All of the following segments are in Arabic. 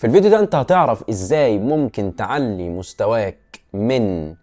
في الفيديو ده انت هتعرف ازاي ممكن تعلي مستواك من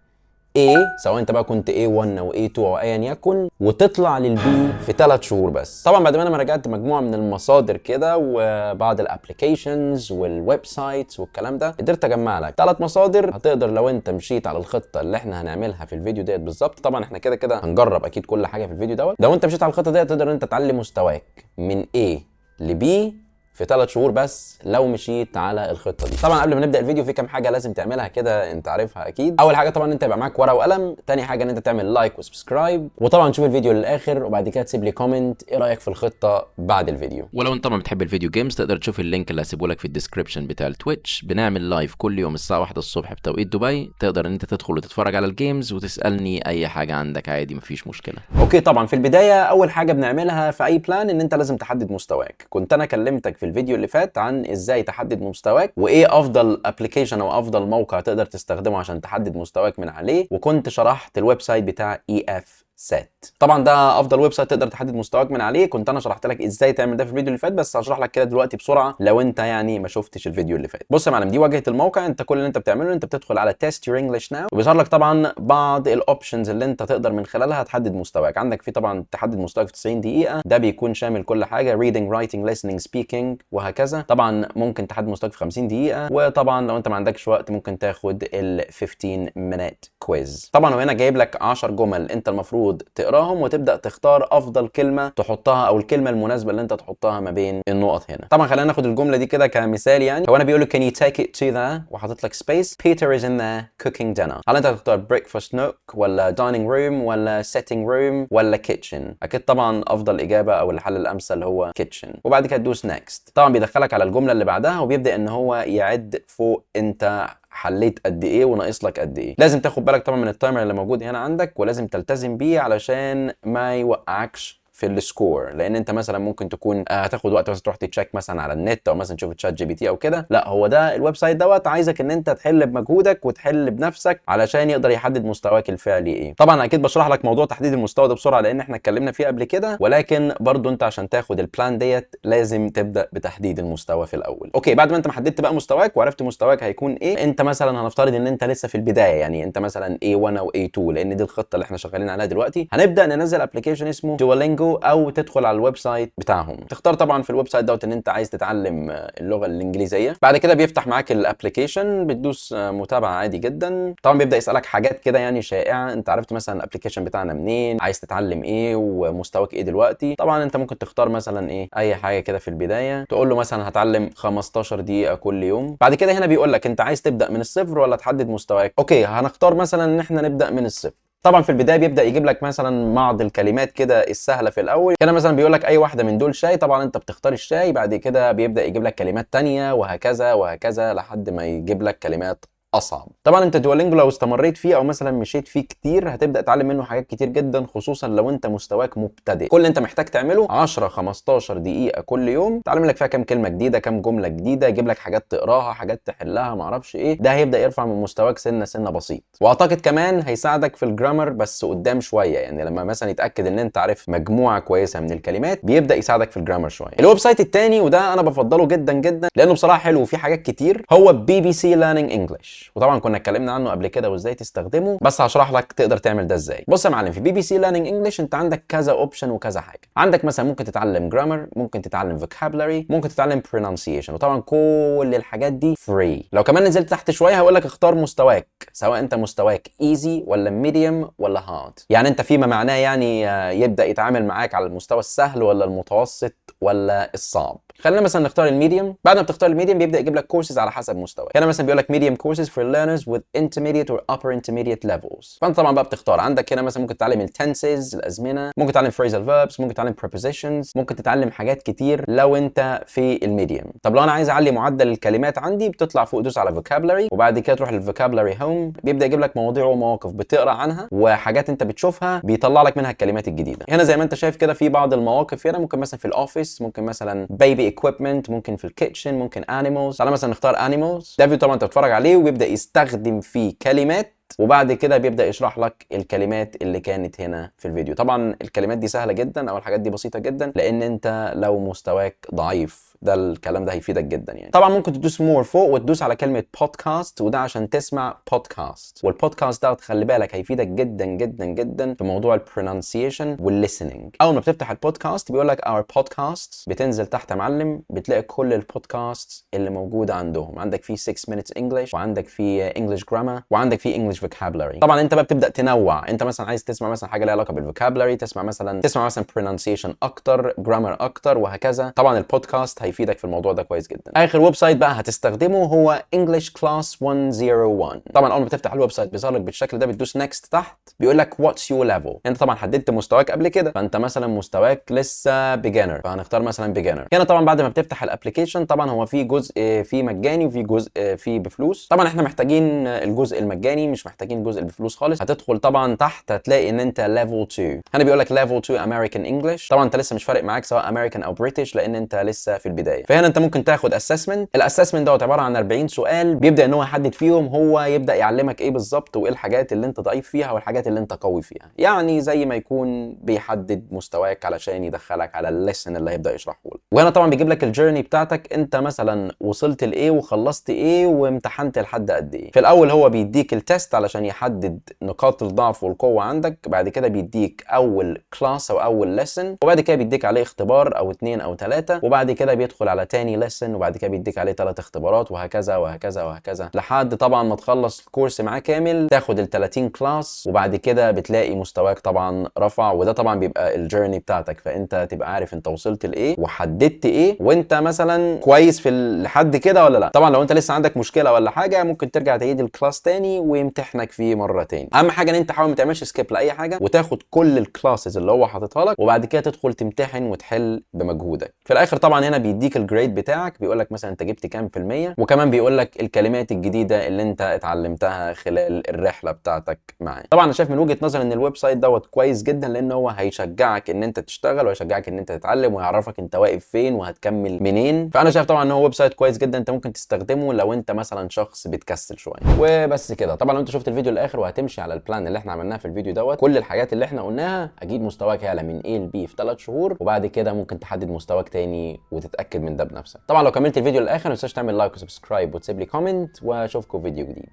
A، سواء انت بقى كنت A1 او A2 او ايا يكن، وتطلع للبي في 3 شهور بس. طبعا بعد ما انا راجعت مجموعه من المصادر كده وبعض الابلكيشنز والويب سايتس والكلام ده، قدرت اجمع لك 3 مصادر هتقدر لو انت مشيت على الخطه اللي احنا هنعملها في الفيديو ديت بالظبط. طبعا احنا كده كده هنجرب اكيد كل حاجه في الفيديو دوت. لو انت مشيت على الخطه ديت تقدر انت تعلي مستواك من A ل B في 3 شهور بس لو مشيت على الخطه دي. طبعا قبل ما نبدا الفيديو في كام حاجه لازم تعملها كده انت عارفها اكيد. اول حاجه طبعا انت يبقى معاك ورقه وقلم، تاني حاجه ان انت تعمل لايك وسبسكرايب، وطبعا تشوف الفيديو للاخر وبعد كده تسيب لي كومنت ايه رايك في الخطه بعد الفيديو. ولو انت طبعا بتحب الفيديو جيمز تقدر تشوف اللينك اللي هسيبه لك في الديسكربشن بتاع التويتش. بنعمل لايف كل يوم الساعه 1 الصبح بتوقيت دبي، تقدر ان انت تدخل وتتفرج على الجيمز وتسالني اي حاجه عندك عادي مفيش مشكله. اوكي، طبعا في البدايه اول حاجه بنعملها في اي بلان ان انت لازم تحدد مستواك. كنت انا كلمتك في الفيديو اللي فات عن ازاي تحدد مستواك وايه افضل ابلكيشن او افضل موقع تقدر تستخدمه عشان تحدد مستواك من عليه، وكنت شرحت الويب سايت بتاع EF Set. طبعا ده افضل ويب سايت تقدر تحدد مستواك من عليه. كنت انا شرحت لك ازاي تعمل ده في الفيديو اللي فات، بس هشرح لك كده دلوقتي بسرعه لو انت يعني ما شفتش الفيديو اللي فات. بص يا معلم، دي واجهه الموقع. انت كل اللي انت بتعمله انت بتدخل على Test Your English Now، وبيظهر لك طبعا بعض الاوبشنز اللي انت تقدر من خلالها تحدد مستواك. عندك في طبعا تحدد مستواك في 90 دقيقه، ده بيكون شامل كل حاجه reading writing listening speaking وهكذا. طبعا ممكن تحدد مستواك في 50 دقيقه، وطبعا لو انت ما عندكش وقت ممكن تاخد ال 15 minute quiz. طبعا وهنا جايب لك 10 جمل انت المفروض تقراهم وتبدا تختار افضل كلمه تحطها او الكلمه المناسبه اللي انت تحطها ما بين النقط هنا. طبعا خلينا ناخد الجمله دي كده كمثال. يعني هو انا بيقول له can you take it to the وحاطط لك سبيس Peter is in there cooking dinner. هل انت هتختار breakfast nook ولا dining room ولا sitting room ولا kitchen؟ اكيد طبعا افضل اجابه او الحل الامثل هو kitchen. وبعد كده تدوس next. طبعا بيدخلك على الجمله اللي بعدها وبيبدا ان هو يعد فوق انت حليت قد ايه وناقص لك قد ايه. لازم تاخد بالك طبعا من التايمر اللي موجود هنا عندك، ولازم تلتزم بيه علشان ما يوقعكش في السكور، لان انت مثلا ممكن تكون هتاخد وقت مثلا تروح تتشيك مثلا على النت او مثلا تشوف تشات جي بي تي او كده. لا، هو ده الويب سايت دوت عايزك ان انت تحل بمجهودك وتحل بنفسك علشان يقدر يحدد مستواك الفعلي ايه. طبعا اكيد بشرح لك موضوع تحديد المستوى ده بسرعه لان احنا اتكلمنا فيه قبل كده، ولكن برضو انت عشان تاخد البلان ديت لازم تبدا بتحديد المستوى في الاول. اوكي، بعد ما انت حددت بقى مستواك وعرفت مستواك هيكون ايه، انت مثلا هنفترض ان انت لسه في البدايه، يعني انت مثلا A1 او A2 لان دي الخطه اللي احنا شغالين عليها دلوقتي. هنبدا ننزل ابلكيشن اسمه دوالينجو او تدخل على الويب سايت بتاعهم. تختار طبعا في الويب سايت دوت ان انت عايز تتعلم اللغه الانجليزيه. بعد كده بيفتح معاك الابلكيشن، بتدوس متابعه عادي جدا. طبعا بيبدا يسالك حاجات كده يعني شائعه، انت عرفت مثلا الابلكيشن بتاعنا منين، عايز تتعلم ايه، ومستواك ايه دلوقتي. طبعا انت ممكن تختار مثلا ايه اي حاجه كده في البدايه، تقول له مثلا هتعلم 15 دقيقه كل يوم. بعد كده هنا بيقول لك انت عايز تبدا من الصفر ولا تحدد مستواك. اوكي، هنختار مثلا ان احنا نبدا من الصفر. طبعا في البدايه بيبدا يجيب لك مثلا بعض الكلمات كده السهله في الاول. هنا مثلا بيقول لك اي واحده من دول شاي، طبعا انت بتختار الشاي. بعد كده بيبدا يجيب لك كلمات تانية وهكذا وهكذا لحد ما يجيب لك كلمات اصعب. طبعا انت دوالينجو لو استمريت فيه او مثلا مشيت فيه كتير هتبدا تتعلم منه حاجات كتير جدا، خصوصا لو انت مستواك مبتدئ. كل اللي انت محتاج تعمله 10 15 دقيقه كل يوم تعلم لك فيها كام كلمه جديده، كام جمله جديده، يجيب لك حاجات تقراها، حاجات تحلها، ما اعرفش ايه. ده هيبدا يرفع من مستواك سنه سنه بسيط. واعتقد كمان هيساعدك في الجرامر بس قدام شويه، يعني لما مثلا يتاكد ان انت عارف مجموعه كويسه من الكلمات بيبدا يساعدك في الجرامر شويه. الويب سايت الثاني وده انا بفضله جدا جدا لانه بصراحه حلو وفيه حاجات كتير، هو BBC Learning English. وطبعا كنا اتكلمنا عنه قبل كده وازاي تستخدمه، بس هشرح لك تقدر تعمل ده ازاي. بص يا معلم، في BBC Learning English انت عندك كذا اوبشن وكذا حاجه. عندك مثلا ممكن تتعلم جرامر، ممكن تتعلم vocabulary، ممكن تتعلم pronunciation، وطبعا كل الحاجات دي فري. لو كمان نزلت تحت شويه هقول لك اختار مستواك، سواء انت مستواك easy ولا medium ولا hard. يعني انت فيما معناه يعني يبدا يتعامل معاك على المستوى السهل ولا المتوسط ولا الصعب. خلينا مثلا نختار الميديوم. بعد ما بتختار الميديوم بيبدا يجيب لك كورسز على حسب مستواك. هنا مثلا بيقول لك medium courses for learners with intermediate or upper intermediate levels. فانت طبعا بقى بتختار. عندك هنا مثلا ممكن تتعلم التنسز الازمنه، ممكن تتعلم phrasal verbs، ممكن تتعلم prepositions، ممكن تتعلم حاجات كتير لو انت في الميديوم. طب لو انا عايز اعلي معدل الكلمات عندي بتطلع فوق دوس على vocabulary، وبعد كده تروح للفوكابلري هوم. بيبدا يجيب لك مواضيع ومواقف بتقرا عنها وحاجات انت بتشوفها بيطلع لك منها الكلمات الجديده. هنا زي ما انت شايف كده في بعض المواقف هنا، ممكن مثلا في الاوفيس، ممكن مثلا baby equipment، ممكن في الكيتشن، ممكن animals. تعالى مثلا نختار animals. ده فيديو طبعا انت بتتفرج عليه وبيبدا يستخدم فيه كلمات وبعد كده بيبدا يشرح لك الكلمات اللي كانت هنا في الفيديو. طبعا الكلمات دي سهله جدا او الحاجات دي بسيطه جدا لان انت لو مستواك ضعيف ده الكلام ده هيفيدك جدا يعني. طبعا ممكن تدوس مور فوق وتدوس على كلمه بودكاست، وده عشان تسمع بودكاست. والبودكاست ده خلي بالك هيفيدك جدا جدا جدا في موضوع البرونانسيشن والليسننج. اول ما بتفتح البودكاست بيقول لك اور بودكاست، بتنزل تحت يا معلم بتلاقي كل البودكاست اللي موجوده عندهم. عندك في 6 minutes English، وعندك في English grammar، وعندك في English vocabulary. طبعا انت بقى بتبدا تنوع، انت مثلا عايز تسمع مثلا حاجه ليها علاقه بالفوكابلري، تسمع مثلا pronunciation اكتر، grammar اكتر، وهكذا. طبعا البودكاست هيفيدك في الموضوع ده كويس جدا. اخر ويب سايت بقى هتستخدمه هو English Class 101. طبعا اول ما تفتح الويب سايت بيظهر لك بالشكل ده، بتدوس next تحت بيقول لك what's your level. انت طبعا حددت مستواك قبل كده، فانت مثلا مستواك لسه beginner، فهنختار مثلا beginner. هنا طبعا بعد ما بتفتح الابلكيشن طبعا هو في جزء فيه مجاني وفي جزء فيه بفلوس. طبعا احنا محتاجين الجزء المجاني، مش محتاجين الجزء اللي بفلوس خالص. هتدخل طبعا تحت هتلاقي ان انت level 2. هنا بيقول لك level 2 American English. طبعا انت لسه مش فارق معاك سواء American او British لان انت لسه في البدايه. فهنا انت ممكن تاخد assessment. الاسسمنت دوت عباره عن 40 سؤال، بيبدا ان هو يحدد فيهم، هو يبدا يعلمك ايه بالظبط وايه الحاجات اللي انت ضعيف فيها والحاجات اللي انت قوي فيها. يعني زي ما يكون بيحدد مستواك علشان يدخلك على الليسن اللي هيبدا يشرحه لك. وهنا طبعا بيجيب لك الجيرني بتاعتك، انت مثلا وصلت لايه وخلصت ايه وامتحنت لحد قد ايه. في الاول هو بيديك التست علشان يحدد نقاط الضعف والقوه عندك، بعد كده بيديك اول كلاس او اول ليسن، وبعد كده بيديك عليه اختبار او 2 أو 3، وبعد كده بيدخل على تاني ليسن، وبعد كده بيديك عليه 3 اختبارات، وهكذا وهكذا وهكذا لحد طبعا ما تخلص الكورس معاه كامل، تاخد ال 30 كلاس، وبعد كده بتلاقي مستواك طبعا رفع. وده طبعا بيبقى الجيرني بتاعتك، فانت تبقى عارف انت وصلت لايه وحددت ايه، وانت مثلا كويس في لحد كده ولا لا. طبعا لو انت لسه عندك مشكله ولا حاجه ممكن ترجع تعيد الكلاس تاني ويمتحنك فيه مره تاني. اهم حاجه ان انت حاول ما تعملش سكيب لاي حاجه، وتاخد كل الكلاسز اللي هو حاططها لك، وبعد كده تدخل تمتحن وتحل بمجهودك. في الاخر طبعا هنا بيديك الجريد بتاعك، بيقول لك مثلا انت جبت كام في المية، وكمان بيقول لك الكلمات الجديده اللي انت اتعلمتها خلال الرحله بتاعتك معاه. طبعا انا شايف من وجهه نظري ان الويب سايت دوت كويس جدا، لان هو هيشجعك ان انت تشتغل وهيشجعك ان انت تتعلم ويعرفك انت واقف فين وهتكمل منين. فانا شايف طبعا ان هو ويب سايت كويس جدا، انت ممكن تستخدمه لو انت مثلا شخص بتكسل شويه. وبس كده. طبعا لو انت شفت الفيديو للاخر وهتمشي على البلان اللي احنا عملناه في الفيديو دوت، كل الحاجات اللي احنا قلناها، اكيد مستواك يعلى من A ل B في 3 شهور، وبعد كده ممكن تحدد مستواك تاني وتتاكد من ده بنفسك. طبعا لو كملت الفيديو للاخر ما تنساش تعمل لايك وسبسكرايب وتسيب لي كومنت، واشوفكم في فيديو جديد.